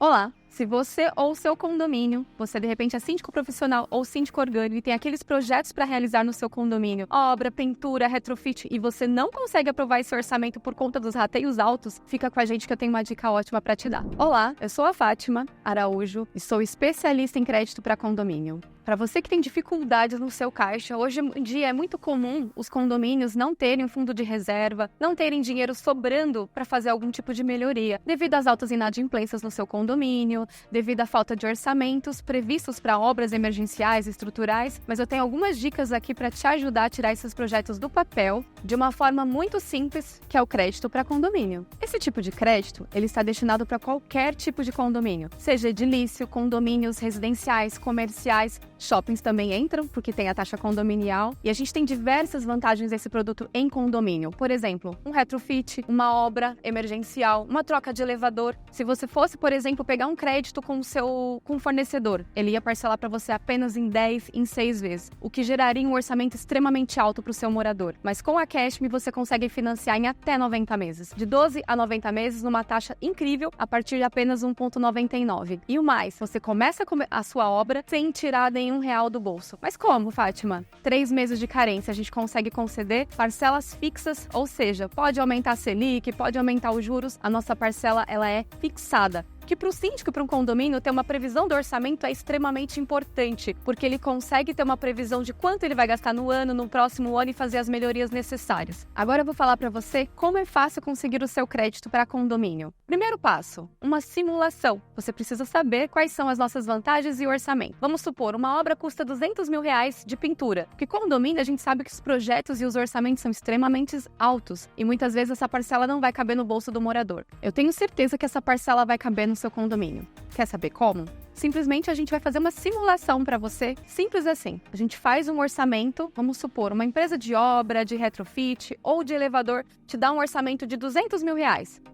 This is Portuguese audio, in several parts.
Olá! Se você ou seu condomínio, você de repente é síndico profissional ou síndico orgânico e tem aqueles projetos para realizar no seu condomínio, obra, pintura, retrofit, e você não consegue aprovar esse orçamento por conta dos rateios altos, fica com a gente que eu tenho uma dica ótima para te dar. Olá, eu sou a Fátima Araújo e sou especialista em crédito para condomínio. Para você que tem dificuldades no seu caixa, hoje em dia é muito comum os condomínios não terem um fundo de reserva, não terem dinheiro sobrando para fazer algum tipo de melhoria, devido às altas inadimplências no seu condomínio, devido à falta de orçamentos previstos para obras emergenciais e estruturais, mas eu tenho algumas dicas aqui para te ajudar a tirar esses projetos do papel de uma forma muito simples, que é o crédito para condomínio. Esse tipo de crédito, ele está destinado para qualquer tipo de condomínio, seja edilício, condomínios residenciais, comerciais, shoppings também entram, porque tem a taxa condominial, e a gente tem diversas vantagens desse produto em condomínio. Por exemplo, um retrofit, uma obra emergencial, uma troca de elevador. Se você fosse, por exemplo, pegar um crédito com o fornecedor, ele ia parcelar para você apenas em 10, em 6 vezes, o que geraria um orçamento extremamente alto para o seu morador. Mas com a Cashme você consegue financiar em até 90 meses, de 12 a 90 meses, numa taxa incrível, a partir de apenas 1,99. E o mais, você começa a sua obra sem tirar nenhum real do bolso. Mas como, Fátima? 3 meses de carência, a gente consegue conceder parcelas fixas, ou seja, pode aumentar a Selic, pode aumentar os juros, a nossa parcela ela é fixada. Que para o síndico, para um condomínio, ter uma previsão do orçamento é extremamente importante, porque ele consegue ter uma previsão de quanto ele vai gastar no ano, no próximo ano e fazer as melhorias necessárias. Agora eu vou falar para você como é fácil conseguir o seu crédito para condomínio. Primeiro passo, uma simulação. Você precisa saber quais são as nossas vantagens e orçamento. Vamos supor, uma obra custa R$200 mil de pintura, porque condomínio a gente sabe que os projetos e os orçamentos são extremamente altos e muitas vezes essa parcela não vai caber no bolso do morador. Eu tenho certeza que essa parcela vai caber no seu condomínio. Quer saber como? Simplesmente a gente vai fazer uma simulação para você, simples assim. A gente faz um orçamento, vamos supor, uma empresa de obra, de retrofit ou de elevador te dá um orçamento de R$200 mil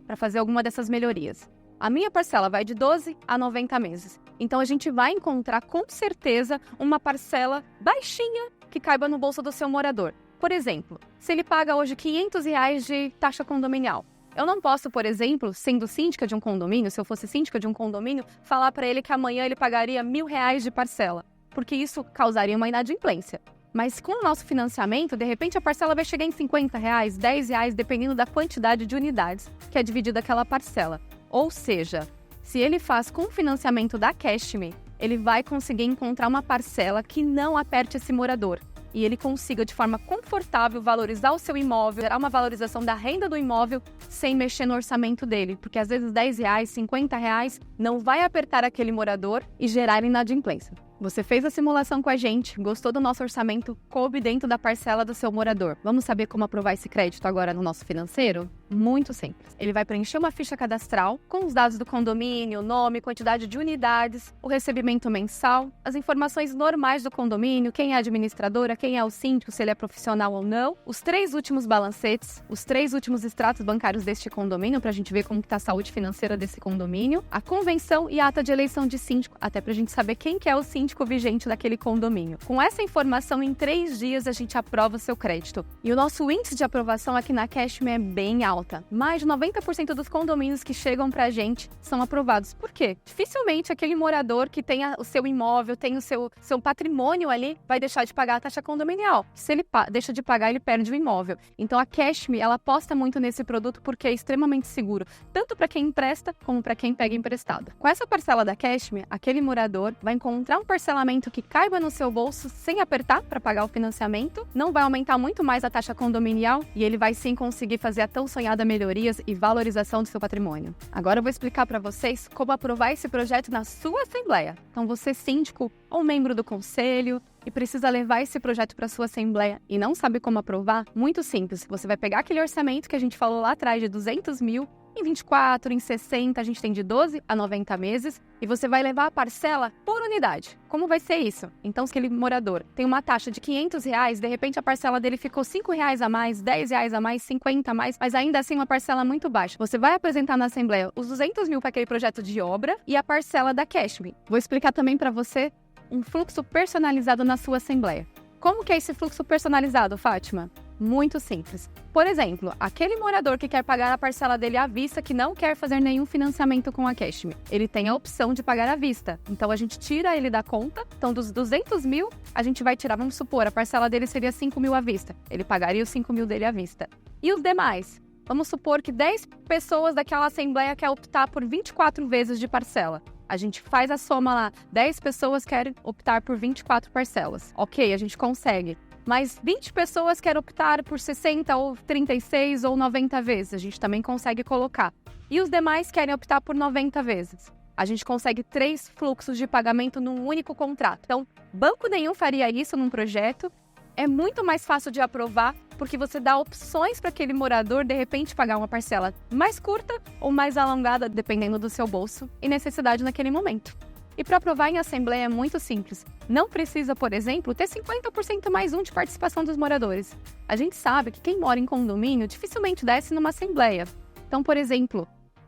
para fazer alguma dessas melhorias. A minha parcela vai de 12 a 90 meses. Então a gente vai encontrar com certeza uma parcela baixinha que caiba no bolso do seu morador. Por exemplo, se ele paga hoje R$500 de taxa condominial, eu não posso, por exemplo, sendo síndica de um condomínio, se eu fosse síndica de um condomínio, falar para ele que amanhã ele pagaria R$1.000 de parcela, porque isso causaria uma inadimplência. Mas com o nosso financiamento, de repente a parcela vai chegar em R$50, R$10, dependendo da quantidade de unidades que é dividida aquela parcela. Ou seja, se ele faz com o financiamento da Cashme, ele vai conseguir encontrar uma parcela que não aperte esse morador. E ele consiga, de forma confortável, valorizar o seu imóvel, gerar uma valorização da renda do imóvel sem mexer no orçamento dele. Porque às vezes R$10, R$50 não vai apertar aquele morador e gerar inadimplência. Você fez a simulação com a gente, gostou do nosso orçamento, coube dentro da parcela do seu morador. Vamos saber como aprovar esse crédito agora no nosso financeiro? Muito simples. Ele vai preencher uma ficha cadastral com os dados do condomínio, nome, quantidade de unidades, o recebimento mensal, as informações normais do condomínio, quem é a administradora, quem é o síndico, se ele é profissional ou não, os 3 últimos balancetes, os 3 últimos extratos bancários deste condomínio, para a gente ver como está a saúde financeira desse condomínio, a convenção e a ata de eleição de síndico, até para a gente saber quem que é o síndico vigente daquele condomínio. Com essa informação, em 3 dias a gente aprova o seu crédito. E o nosso índice de aprovação aqui na Cashme é bem alta. Mais de 90% dos condomínios que chegam pra gente são aprovados. Por quê? Dificilmente aquele morador que tem o seu imóvel, tem o seu patrimônio ali, vai deixar de pagar a taxa condominial. Se ele deixa de pagar, ele perde o imóvel. Então a Cashme, ela aposta muito nesse produto porque é extremamente seguro, tanto para quem empresta como para quem pega emprestado. Com essa parcela da Cashme, aquele morador vai encontrar um parcelamento que caiba no seu bolso sem apertar para pagar o financiamento, não vai aumentar muito mais a taxa condominial e ele vai sim conseguir fazer a tão sonhada melhorias e valorização do seu patrimônio. Agora eu vou explicar para vocês como aprovar esse projeto na sua assembleia. Então você, síndico ou membro do conselho, e precisa levar esse projeto para sua assembleia e não sabe como aprovar, muito simples. Você vai pegar aquele orçamento que a gente falou lá atrás de R$200 mil, em 24, em 60, a gente tem de 12 a 90 meses, e você vai levar a parcela por unidade. Como vai ser isso? Então, se aquele morador tem uma taxa de R$500, de repente a parcela dele ficou R$5 a mais, R$10 a mais, 50 a mais, mas ainda assim uma parcela muito baixa. Você vai apresentar na assembleia os R$200 mil para aquele projeto de obra e a parcela da Cashme. Vou explicar também para você um fluxo personalizado na sua assembleia. Como que é esse fluxo personalizado, Fátima? Muito simples. Por exemplo, aquele morador que quer pagar a parcela dele à vista, que não quer fazer nenhum financiamento com a Cashme, ele tem a opção de pagar à vista. Então, a gente tira ele da conta. Então, dos 200 mil, a gente vai tirar, vamos supor, a parcela dele seria 5 mil à vista. Ele pagaria os 5 mil dele à vista. E os demais? Vamos supor que 10 pessoas daquela assembleia querem optar por 24 vezes de parcela. A gente faz a soma lá. 10 pessoas querem optar por 24 parcelas. Ok, a gente consegue. Mas 20 pessoas querem optar por 60 ou 36 ou 90 vezes. A gente também consegue colocar. E os demais querem optar por 90 vezes. A gente consegue 3 fluxos de pagamento num único contrato. Então, banco nenhum faria isso num projeto. É muito mais fácil de aprovar, porque você dá opções para aquele morador, de repente, pagar uma parcela mais curta ou mais alongada, dependendo do seu bolso e necessidade naquele momento. E para aprovar em assembleia é muito simples. Não precisa, por exemplo, ter 50% mais um de participação dos moradores. A gente sabe que quem mora em condomínio dificilmente desce numa assembleia. Então, por exemplo,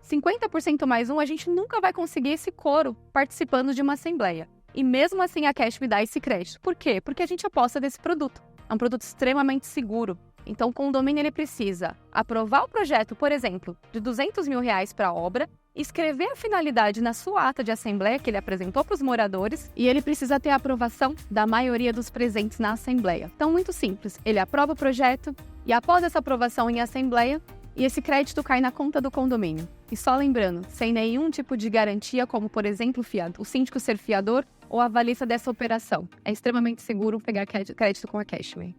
50% mais um, a gente nunca vai conseguir esse quorum participando de uma assembleia. E mesmo assim a Cashme dá esse crédito. Por quê? Porque a gente aposta nesse produto. É um produto extremamente seguro. Então, o condomínio ele precisa aprovar o projeto, por exemplo, de R$200 mil para a obra, escrever a finalidade na sua ata de assembleia que ele apresentou para os moradores e ele precisa ter a aprovação da maioria dos presentes na assembleia. Então, muito simples. Ele aprova o projeto e após essa aprovação em assembleia, e esse crédito cai na conta do condomínio. E só lembrando, sem nenhum tipo de garantia, como, por exemplo, o síndico ser fiador ou avalista dessa operação. É extremamente seguro pegar crédito com a Cashme.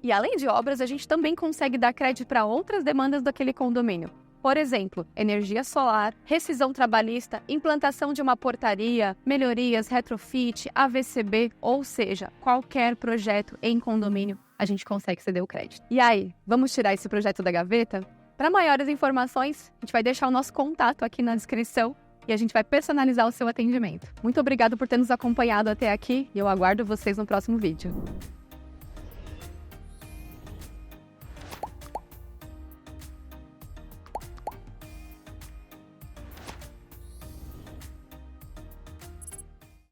E além de obras, a gente também consegue dar crédito para outras demandas daquele condomínio. Por exemplo, energia solar, rescisão trabalhista, implantação de uma portaria, melhorias, retrofit, AVCB, ou seja, qualquer projeto em condomínio, a gente consegue ceder o crédito. E aí, vamos tirar esse projeto da gaveta? Para maiores informações, a gente vai deixar o nosso contato aqui na descrição e a gente vai personalizar o seu atendimento. Muito obrigado por ter nos acompanhado até aqui e eu aguardo vocês no próximo vídeo.